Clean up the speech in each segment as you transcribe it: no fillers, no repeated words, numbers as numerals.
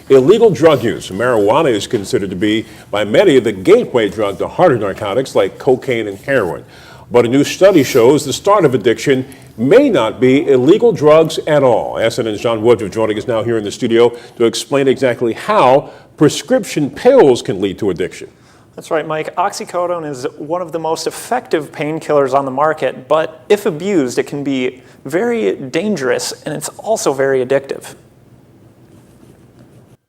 illegal drug use. Marijuana is considered to be, by many, the gateway drug to harder narcotics like cocaine and heroin. But a new study shows the start of addiction may not be illegal drugs at all. SNN's John Woodruff joining us now here in the studio to explain exactly how prescription pills can lead to addiction. That's right, Mike. Oxycodone is one of the most effective painkillers on the market, but if abused, it can be very dangerous, and it's also very addictive.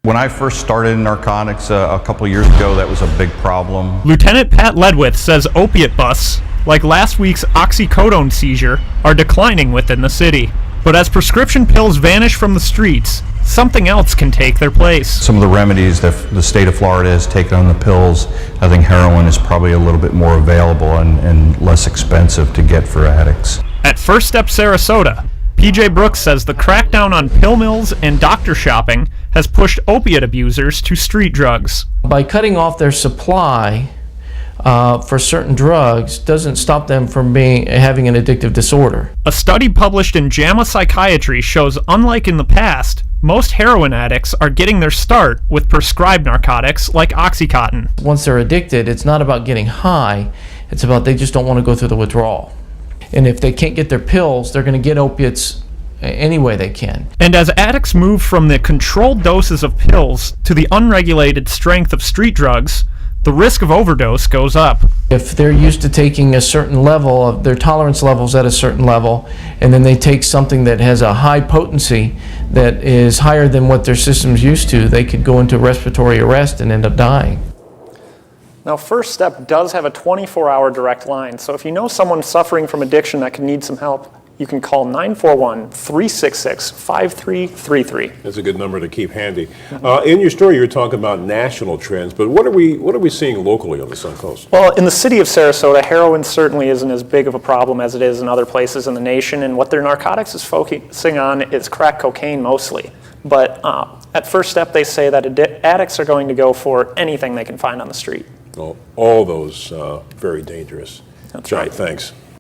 When I first started in narcotics a couple years ago, that was a big problem. Lieutenant Pat Ledwith says opiate busts, like last week's oxycodone seizure, are declining within the city. But as prescription pills vanish from the streets, something else can take their place. Some of the remedies that the state of Florida has taken on the pills, I think heroin is probably a little bit more available and less expensive to get for addicts. At First Step Sarasota, PJ Brooks says the crackdown on pill mills and doctor shopping has pushed opiate abusers to street drugs. By cutting off their supply for certain drugs doesn't stop them from having an addictive disorder. A study published in JAMA Psychiatry shows, unlike in the past, most heroin addicts are getting their start with prescribed narcotics like Oxycontin. Once they're addicted, it's not about getting high, it's about they just don't want to go through the withdrawal. And if they can't get their pills, they're going to get opiates any way they can. And as addicts move from the controlled doses of pills to the unregulated strength of street drugs, the risk of overdose goes up. If they're used to taking a certain level of their tolerance levels at a certain level, and then they take something that has a high potency that is higher than what their system's used to, they could go into respiratory arrest and end up dying. Now, First Step does have a 24-hour direct line, so if you know someone suffering from addiction that can need some help, you can call 941-366-5333. That's a good number to keep handy. In your story, you're talking about national trends, but what are we seeing locally on the Sun Coast? Well, in the city of Sarasota, heroin certainly isn't as big of a problem as it is in other places in the nation, and what their narcotics is focusing on is crack cocaine mostly. But at First Step, they say that addicts are going to go for anything they can find on the street. All those very dangerous. That's John, right. thanks.